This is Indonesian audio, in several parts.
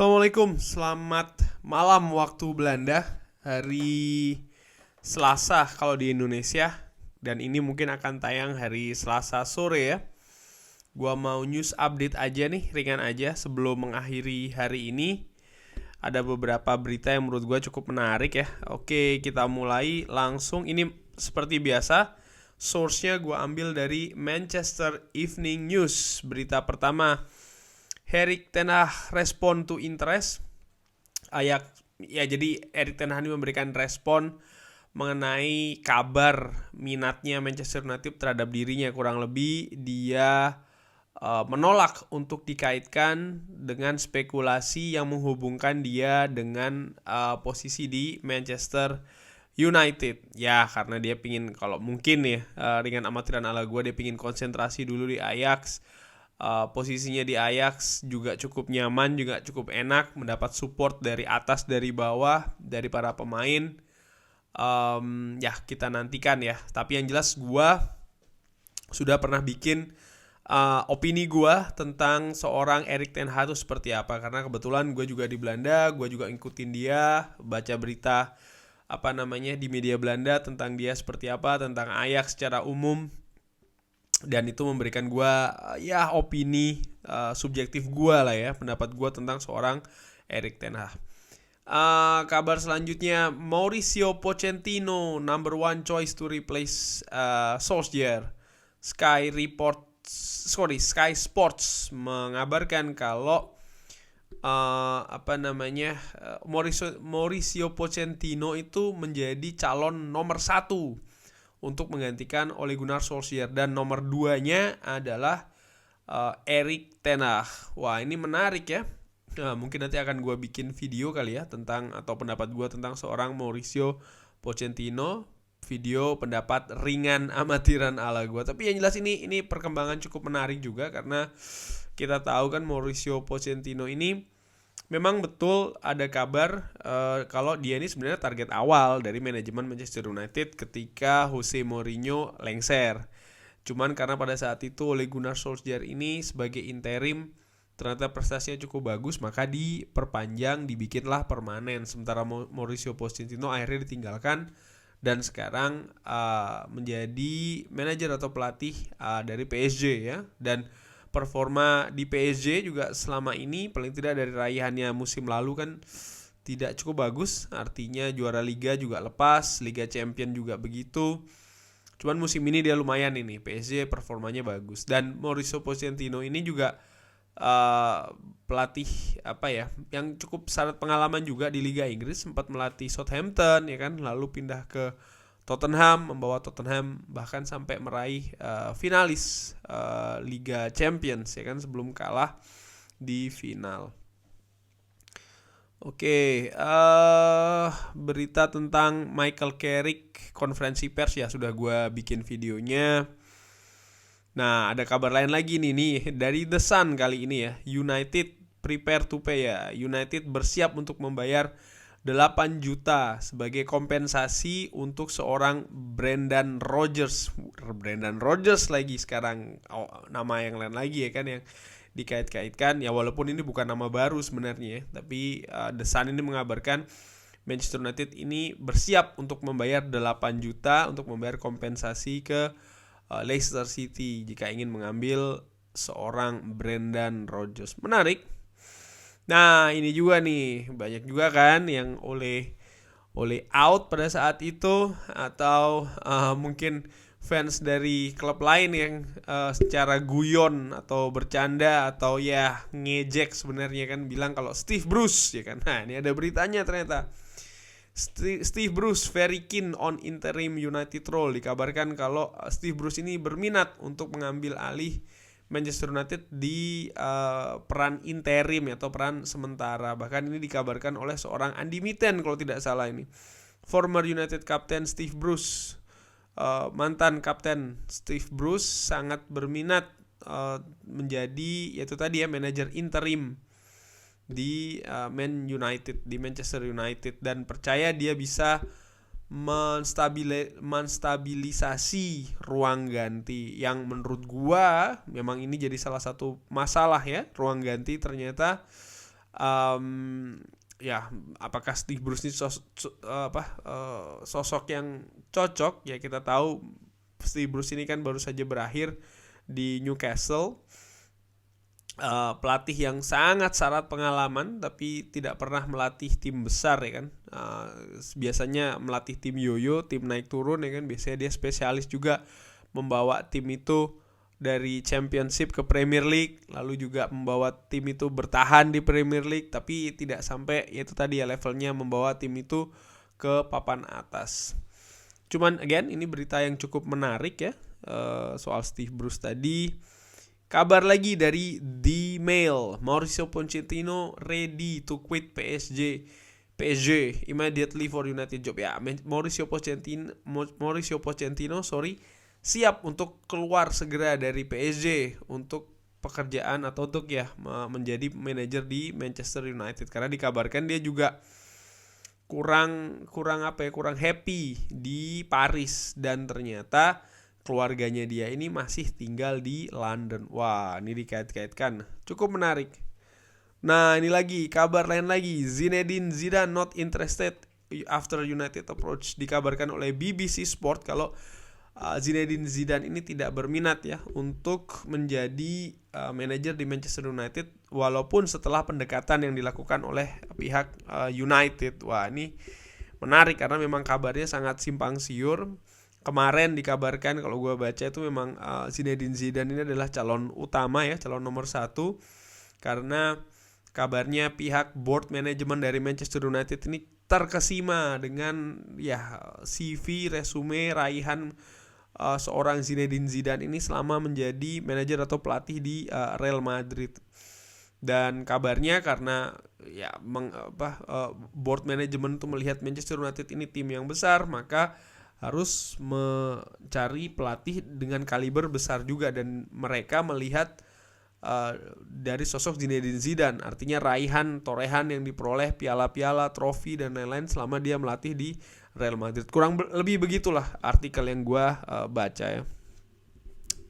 Assalamualaikum, selamat malam waktu Belanda. Hari Selasa kalau di Indonesia. Dan ini mungkin akan tayang hari Selasa sore ya. Gua mau news update aja nih, ringan aja sebelum mengakhiri hari ini. Ada beberapa berita yang menurut gua cukup menarik ya. Oke, kita mulai langsung. Ini seperti biasa, source-nya gua ambil dari Manchester Evening News. Berita pertama, Erik ten Hag respond to interest. Jadi Erik ten Hag ini memberikan respon mengenai kabar minatnya Manchester United terhadap dirinya. Kurang lebih dia menolak untuk dikaitkan dengan spekulasi yang menghubungkan dia dengan posisi di Manchester United. Ya, karena dia pingin, kalau mungkin ya, dengan amatiran ala gue, dia pingin konsentrasi dulu di Ajax. Posisinya di Ajax juga cukup nyaman, juga cukup enak, mendapat support dari atas, dari bawah, dari para pemain. Ya, kita nantikan ya. Tapi yang jelas gue sudah pernah bikin opini gue tentang seorang Erik ten Hag itu seperti apa. Karena kebetulan gue juga di Belanda, gue juga ngikutin dia, baca berita di media Belanda tentang dia seperti apa, tentang Ajax secara umum. Dan itu memberikan gue opini subjektif gue lah ya, pendapat gue tentang seorang Erik ten Hag. Kabar selanjutnya, Mauricio Pochettino number one choice to replace Solskjaer. Sky Sports mengabarkan kalau Mauricio Pochettino itu menjadi calon nomor 1 untuk menggantikan Ole Gunnar Solskjaer, dan nomor 2-nya adalah Erik ten Hag. Wah, ini menarik ya. Mungkin nanti akan gue bikin video kali ya tentang, atau pendapat gue tentang seorang Mauricio Pochettino, video pendapat ringan amatiran ala gue. Tapi yang jelas ini perkembangan cukup menarik juga, karena kita tahu kan Mauricio Pochettino ini memang betul ada kabar kalau dia ini sebenarnya target awal dari manajemen Manchester United ketika Jose Mourinho lengser. Cuman karena pada saat itu Ole Gunnar Solskjaer ini sebagai interim ternyata prestasinya cukup bagus, maka diperpanjang, dibikinlah permanen. Sementara Mauricio Pochettino akhirnya ditinggalkan dan sekarang menjadi manajer atau pelatih dari PSG ya. Dan performa di PSG juga selama ini, paling tidak dari raihannya musim lalu kan tidak cukup bagus. Artinya juara Liga juga lepas, Liga Champion juga begitu. Cuman musim ini dia lumayan ini, PSG performanya bagus. Dan Mauricio Pochettino ini juga pelatih yang cukup syarat pengalaman juga di Liga Inggris. Sempat melatih Southampton ya kan, lalu pindah ke Tottenham, membawa Tottenham bahkan sampai meraih finalis Liga Champions ya kan, sebelum kalah di final. Oke, berita tentang Michael Carrick konferensi pers ya, sudah gue bikin videonya. Nah, ada kabar lain lagi nih dari The Sun kali ini ya. United prepare to pay ya. United bersiap untuk membayar 8 juta sebagai kompensasi untuk seorang Brendan Rodgers. Brendan Rodgers lagi sekarang, nama yang lain lagi ya kan yang dikait-kaitkan. Ya walaupun ini bukan nama baru sebenarnya ya, tapi The Sun ini mengabarkan Manchester United ini bersiap untuk membayar 8 juta untuk membayar kompensasi ke Leicester City jika ingin mengambil seorang Brendan Rodgers. Menarik. Nah, ini juga nih, banyak juga kan yang oleh out pada saat itu, atau mungkin fans dari klub lain yang secara guyon atau bercanda atau ya ngejek sebenarnya kan bilang kalau Steve Bruce ya kan. Nah, ini ada beritanya ternyata. Steve Bruce very keen on interim United role. Dikabarkan kalau Steve Bruce ini berminat untuk mengambil alih Manchester United di peran interim atau peran sementara. Bahkan ini dikabarkan oleh seorang Andy Mitten kalau tidak salah ini. Former United Captain Steve Bruce, mantan kapten Steve Bruce sangat berminat menjadi manajer interim di Manchester United, dan percaya dia bisa menstabilisasi ruang ganti yang menurut gua memang ini jadi salah satu masalah ya. Ruang ganti ternyata Ya, apakah Steve Bruce ini sosok yang cocok? Ya kita tahu Steve Bruce ini kan baru saja berakhir di Newcastle, pelatih yang sangat syarat pengalaman tapi tidak pernah melatih tim besar ya kan. Biasanya melatih tim yoyo, tim naik turun ya kan. Biasanya dia spesialis juga membawa tim itu dari Championship ke Premier League, lalu juga membawa tim itu bertahan di Premier League, tapi tidak sampai itu tadi ya levelnya membawa tim itu ke papan atas. Cuman again ini berita yang cukup menarik ya, soal Steve Bruce tadi. Kabar lagi dari The Mail, Mauricio Pochettino ready to quit PSG immediately for United job. Ya, Mauricio Pochettino siap untuk keluar segera dari PSG untuk pekerjaan atau untuk menjadi manajer di Manchester United, karena dikabarkan dia juga kurang happy di Paris dan ternyata keluarganya dia ini masih tinggal di London. Wah, ini dikait-kaitkan, cukup menarik. Nah, ini lagi kabar lain lagi, Zinedine Zidane not interested after United approach. Dikabarkan oleh BBC Sport kalau Zinedine Zidane ini tidak berminat ya untuk menjadi manajer di Manchester United, walaupun setelah pendekatan yang dilakukan oleh pihak United. Wah, ini menarik karena memang kabarnya sangat simpang siur. Kemarin dikabarkan, kalau gue baca itu memang Zinedine Zidane ini adalah calon utama ya, calon nomor 1, karena kabarnya pihak board manajemen dari Manchester United ini terkesima dengan CV, resume, raihan seorang Zinedine Zidane ini selama menjadi manajer atau pelatih di Real Madrid. Dan kabarnya karena board manajemen itu melihat Manchester United ini tim yang besar, maka harus mencari pelatih dengan kaliber besar juga, dan mereka melihat dari sosok Zinedine Zidane, artinya raihan, torehan yang diperoleh, piala-piala, trofi dan lain-lain selama dia melatih di Real Madrid. Kurang lebih begitulah artikel yang gue baca ya.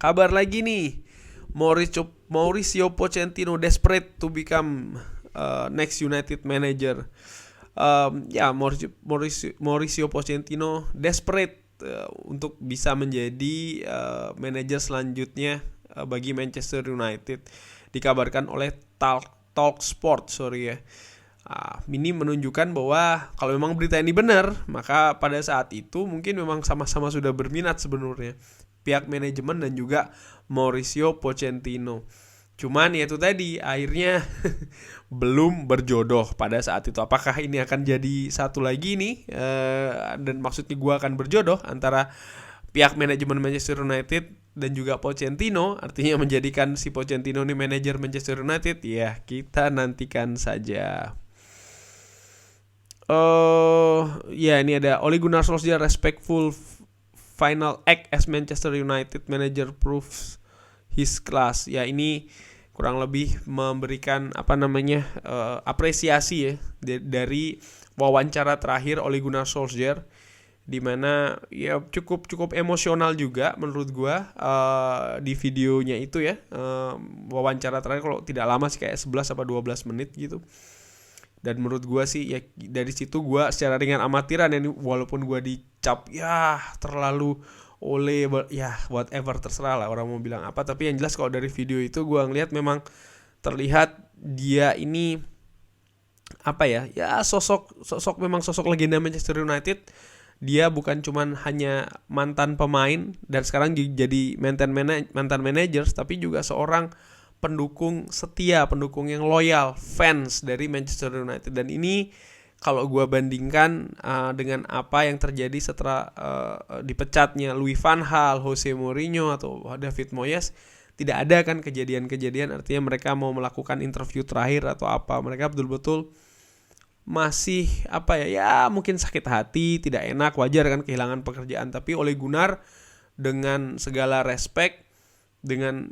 Kabar lagi nih, Mauricio Pochettino desperate to become next United manager. Mauricio Pochettino desperate untuk bisa menjadi manajer selanjutnya bagi Manchester United. Dikabarkan oleh Talksport ya. Ini menunjukkan bahwa kalau memang berita ini benar, maka pada saat itu mungkin memang sama-sama sudah berminat sebenarnya pihak manajemen dan juga Mauricio Pochettino. Cuman ya itu tadi, akhirnya belum berjodoh pada saat itu. Apakah ini akan jadi satu lagi nih, dan maksudnya gue akan berjodoh antara pihak manajemen Manchester United dan juga Pochettino, artinya menjadikan si Pochettino ini manajer Manchester United? Ya, kita nantikan saja. Ini ada Ole Gunnar Solskjaer respectful final act as Manchester United manager proves his class. Ya, ini kurang lebih memberikan apresiasi ya dari wawancara terakhir Ole Gunnar Solskjaer, di mana ya cukup emosional juga menurut gua di videonya itu ya. Wawancara terakhir kalau tidak lama sih kayak 11 atau 12 menit gitu. Dan menurut gue sih ya dari situ gue secara ringan amatiran ya, walaupun gue dicap terlalu whatever, terserah lah orang mau bilang apa, tapi yang jelas kalau dari video itu gue ngelihat memang terlihat dia ini memang sosok legenda Manchester United. Dia bukan cuman hanya mantan pemain dan sekarang jadi mantan manajer, tapi juga seorang pendukung setia, pendukung yang loyal, fans dari Manchester United. Dan ini kalau gue bandingkan dengan apa yang terjadi setelah dipecatnya Louis van Gaal, Jose Mourinho atau David Moyes, tidak ada kan kejadian-kejadian artinya mereka mau melakukan interview terakhir atau apa. Mereka betul-betul masih mungkin sakit hati, tidak enak, wajar kan kehilangan pekerjaan. Tapi Ole Gunnar dengan segala respect, dengan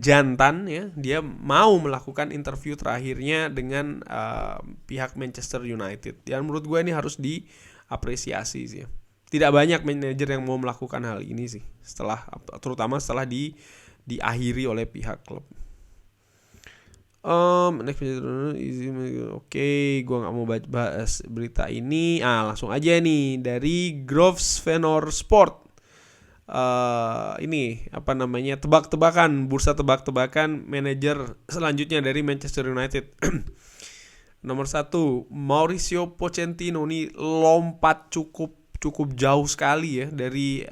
jantan ya, dia mau melakukan interview terakhirnya dengan pihak Manchester United. Dan menurut gue ini harus diapresiasi sih. Tidak banyak manajer yang mau melakukan hal ini sih, terutama setelah diakhiri oleh pihak klub. Next Oke, gua nggak mau bahas berita ini. Langsung aja nih dari Grosvenor Sport. Ini apa namanya, tebak-tebakan, bursa tebak-tebakan manajer selanjutnya dari Manchester United. Nomor 1, Mauricio Pochettino nih lompat cukup jauh sekali ya dari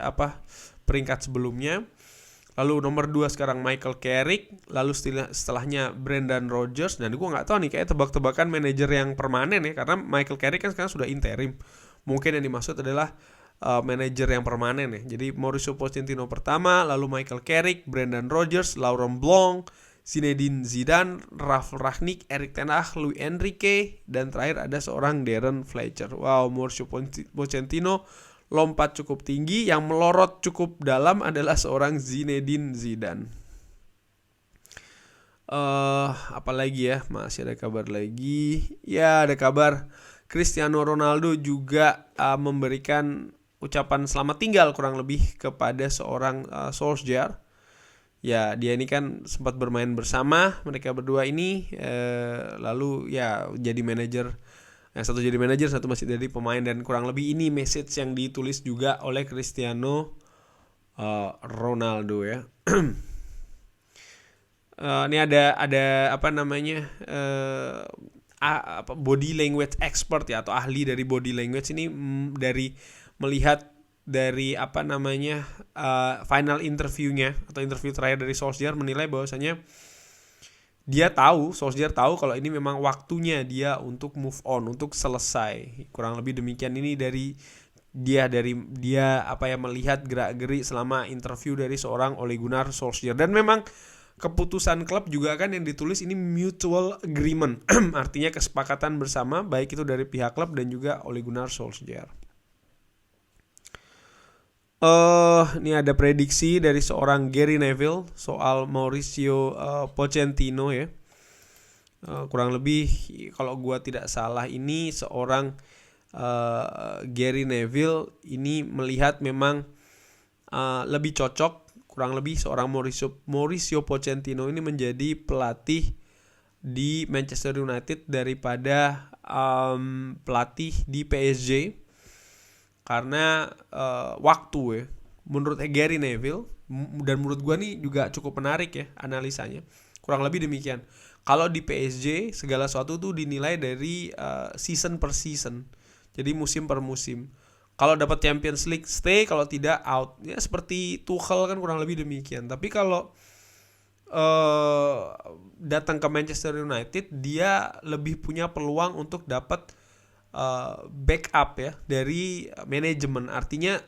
peringkat sebelumnya. Lalu nomor 2 sekarang Michael Carrick, lalu setelahnya Brendan Rodgers. Dan gue nggak tahu nih, kayak tebak-tebakan manajer yang permanen ya, karena Michael Carrick kan sekarang sudah interim. Mungkin yang dimaksud adalah manajer yang permanen ya. Jadi Mauricio Pochettino pertama, lalu Michael Carrick, Brendan Rodgers, Laurent Blanc, Zinedine Zidane, Ralf Rangnick, Erik ten Hag, Luis Enrique, dan terakhir ada seorang Darren Fletcher. Wow, Mauricio Pochettino lompat cukup tinggi. Yang melorot cukup dalam adalah seorang Zinedine Zidane. Apalagi ya, masih ada kabar lagi. Ya, ada kabar Cristiano Ronaldo juga memberikan ucapan selamat tinggal kurang lebih kepada seorang Solskjaer. Ya, dia ini kan sempat bermain bersama mereka berdua ini, lalu ya jadi manajer. Yang satu jadi manajer, satu masih jadi pemain, dan kurang lebih ini message yang ditulis juga oleh Cristiano Ronaldo ya. Ini ada apa namanya, body language expert ya, atau ahli dari body language ini, dari melihat dari apa namanya final interviewnya atau interview terakhir dari Solskjaer, menilai bahwasanya Solskjaer tahu kalau ini memang waktunya dia untuk move on, untuk selesai. Kurang lebih demikian ini dari dia melihat gerak-gerik selama interview dari seorang Ole Gunnar Solskjaer. Dan memang keputusan klub juga kan yang ditulis ini mutual agreement. Artinya kesepakatan bersama, baik itu dari pihak klub dan juga Ole Gunnar Solskjaer. Ini ada prediksi dari seorang Gary Neville soal Mauricio Pochettino ya. Kurang lebih kalau gua tidak salah ini seorang Gary Neville ini melihat memang lebih cocok, kurang lebih seorang Mauricio Pochettino ini menjadi pelatih di Manchester United daripada pelatih di PSG. Karena waktu ya, menurut Gary Neville, dan menurut gue nih juga cukup menarik ya analisanya. Kurang lebih demikian. Kalau di PSG segala sesuatu tuh dinilai dari season per season. Jadi musim per musim. Kalau dapat Champions League stay, kalau tidak out. Ya seperti Tuchel kan kurang lebih demikian. Tapi kalau datang ke Manchester United, dia lebih punya peluang untuk dapat backup ya dari manajemen. Artinya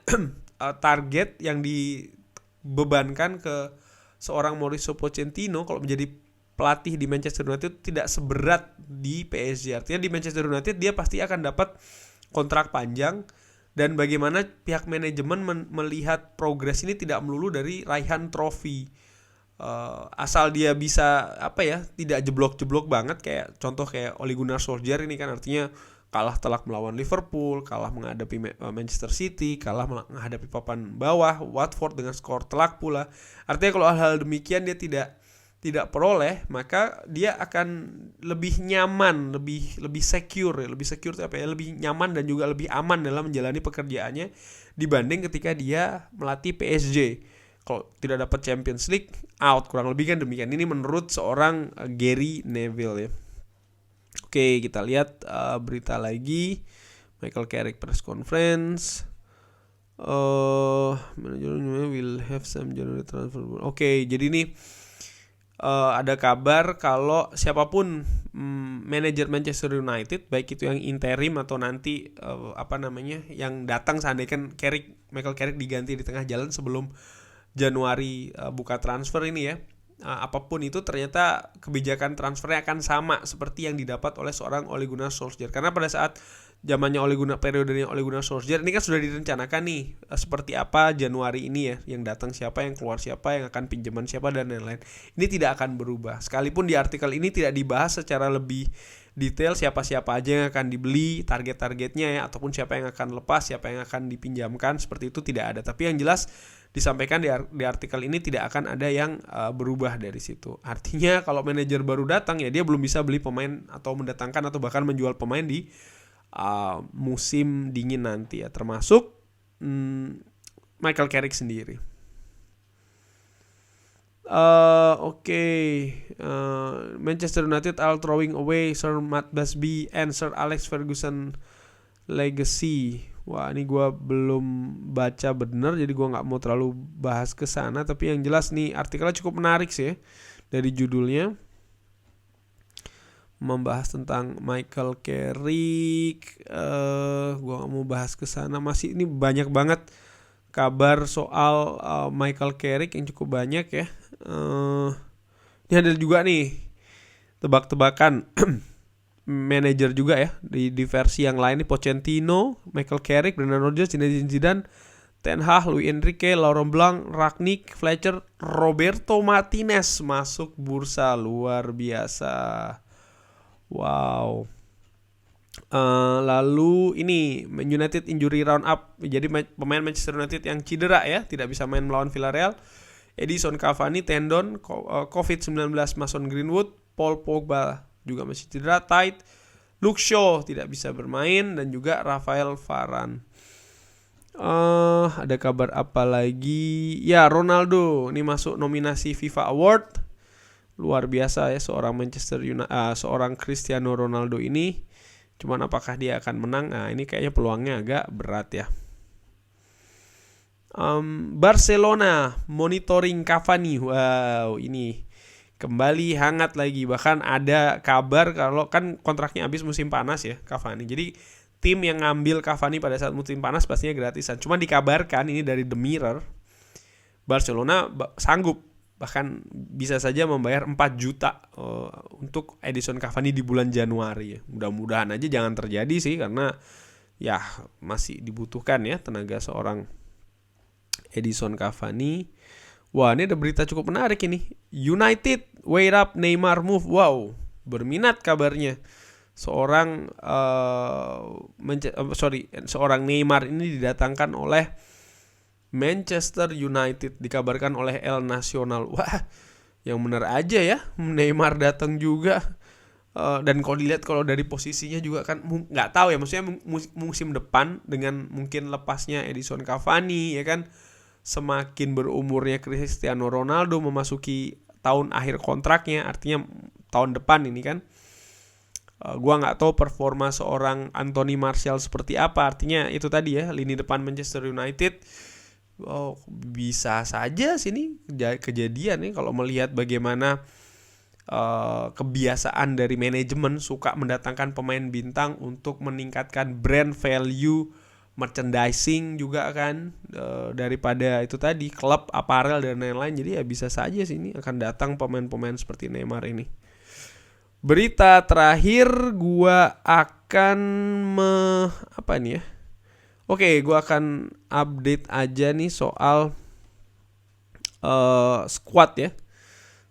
target yang dibebankan ke seorang Mauricio Pochettino kalau menjadi pelatih di Manchester United tidak seberat di PSG. Artinya di Manchester United dia pasti akan dapat kontrak panjang, dan bagaimana pihak manajemen melihat progres ini tidak melulu dari raihan trofi. Asal dia bisa tidak jeblok-jeblok banget, kayak contoh kayak Ole Gunnar Solskjaer ini kan, artinya kalah telak melawan Liverpool, kalah menghadapi Manchester City, kalah menghadapi papan bawah Watford dengan skor telak pula. Artinya kalau hal-hal demikian dia tidak peroleh, maka dia akan lebih nyaman, lebih secure lebih nyaman dan juga lebih aman dalam menjalani pekerjaannya dibanding ketika dia melatih PSG. Kalau tidak dapat Champions League, out, kurang lebih kan demikian. Ini menurut seorang Gary Neville ya. Oke, kita lihat berita lagi. Michael Carrick press conference. Manager will have some January transfer. Oke, jadi ini ada kabar kalau siapapun manajer Manchester United, baik itu yang interim atau nanti yang datang, seandainya kan Michael Carrick diganti di tengah jalan sebelum Januari buka transfer ini ya. Apapun itu, ternyata kebijakan transfernya akan sama seperti yang didapat oleh seorang Ole Gunnar Solskjaer. Karena pada saat zamannya periodenya Ole Gunnar Solskjaer ini kan sudah direncanakan nih seperti apa Januari ini ya, yang datang siapa, yang keluar siapa, yang akan pinjaman siapa, dan lain-lain. Ini tidak akan berubah. Sekalipun di artikel ini tidak dibahas secara lebih detail siapa-siapa aja yang akan dibeli, target-targetnya ya, ataupun siapa yang akan lepas, siapa yang akan dipinjamkan, seperti itu tidak ada. Tapi yang jelas disampaikan di artikel ini tidak akan ada yang berubah dari situ. Artinya kalau manajer baru datang ya dia belum bisa beli pemain atau mendatangkan atau bahkan menjual pemain di musim dingin nanti ya, termasuk Michael Carrick sendiri. Manchester United are throwing away Sir Matt Busby and Sir Alex Ferguson legacy. Wah, ini gue belum baca bener, jadi gue nggak mau terlalu bahas ke sana. Tapi yang jelas nih artikelnya cukup menarik sih ya, dari judulnya membahas tentang Michael Carrick. Gue nggak mau bahas ke sana, masih ini banyak banget kabar soal Michael Carrick yang cukup banyak ya. Ini ada juga nih tebak-tebakan manajer juga ya di versi yang lain nih, Pochettino, Michael Carrick, Brendan Rodgers, Zinedine Zidane, Ten Hag, Luis Enrique, Laurent Blanc, Rangnick, Fletcher, Roberto Martinez masuk bursa, luar biasa. Wow. Lalu ini United injury roundup. Jadi pemain Manchester United yang cedera ya, tidak bisa main melawan Villarreal: Edison Cavani tendon, COVID-19 Mason Greenwood, Paul Pogba juga masih cedera, tight, Luke Shaw tidak bisa bermain, dan juga Rafael Varane. Ada kabar apa lagi? Ya, Ronaldo ini masuk nominasi FIFA Award. Luar biasa ya seorang seorang Cristiano Ronaldo ini. Cuman apakah dia akan menang? Nah, ini kayaknya peluangnya agak berat ya. Barcelona monitoring Cavani. Wow, ini kembali hangat lagi. Bahkan ada kabar kalau kan kontraknya habis musim panas ya Cavani. Jadi tim yang ngambil Cavani pada saat musim panas pastinya gratisan. Cuman dikabarkan ini dari The Mirror, Barcelona sanggup bahkan bisa saja membayar 4 juta untuk Edison Cavani di bulan Januari ya. Mudah-mudahan aja jangan terjadi sih, karena ya masih dibutuhkan ya tenaga seorang Edison Cavani. Wah, ini ada berita cukup menarik ini. United wait up Neymar move. Wow, berminat kabarnya. Seorang Neymar ini didatangkan oleh Manchester United, dikabarkan oleh El Nacional. Wah, yang benar aja ya, Neymar datang juga. Dan kalau dilihat kalau dari posisinya juga kan nggak tahu ya, maksudnya musim depan dengan mungkin lepasnya Edison Cavani ya kan, semakin berumurnya Cristiano Ronaldo memasuki tahun akhir kontraknya, artinya tahun depan ini kan. Gua nggak tahu performa seorang Anthony Martial seperti apa. Artinya itu tadi ya, lini depan Manchester United. Bisa saja sini kejadian nih kalau melihat bagaimana kebiasaan dari manajemen suka mendatangkan pemain bintang untuk meningkatkan brand value, merchandising juga kan, daripada itu tadi klub, aparel dan lain-lain. Jadi ya bisa saja sini akan datang pemain-pemain seperti Neymar ini. Berita terakhir gua akan apa nih ya? Oke, gue akan update aja nih soal squad ya.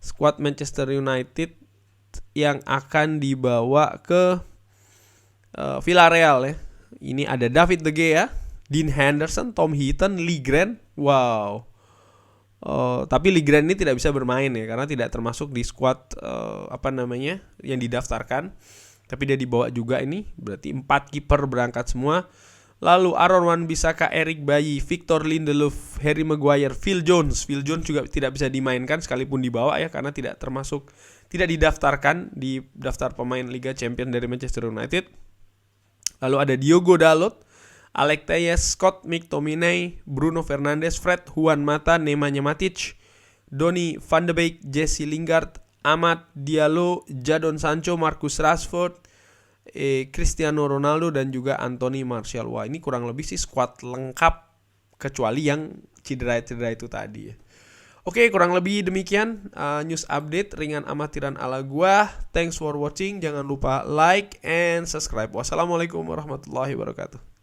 Squad Manchester United yang akan dibawa ke Villarreal ya. Ini ada David De Gea, Dean Henderson, Tom Heaton, Lee Grant. Wow. Tapi Lee Grant ini tidak bisa bermain ya, karena tidak termasuk di squad yang didaftarkan. Tapi dia dibawa juga ini. Berarti 4 kiper berangkat semua. Lalu Aaron Wan-Bissaka, Eric Bailly, Victor Lindelof, Harry Maguire, Phil Jones. Phil Jones juga tidak bisa dimainkan sekalipun dibawa ya, karena tidak didaftarkan di daftar pemain Liga Champions dari Manchester United. Lalu ada Diogo Dalot, Alex Telles, Scott McTominay, Bruno Fernandes, Fred, Juan Mata, Nemanja Matic, Donny van de Beek, Jesse Lingard, Amad Diallo, Jadon Sancho, Marcus Rashford, Cristiano Ronaldo, dan juga Anthony Martial. Wah, ini kurang lebih sih squad lengkap kecuali yang cedera-cedera itu tadi ya. Oke, kurang lebih demikian news update ringan amatiran ala gua. Thanks for watching. Jangan lupa like and subscribe. Wassalamualaikum warahmatullahi wabarakatuh.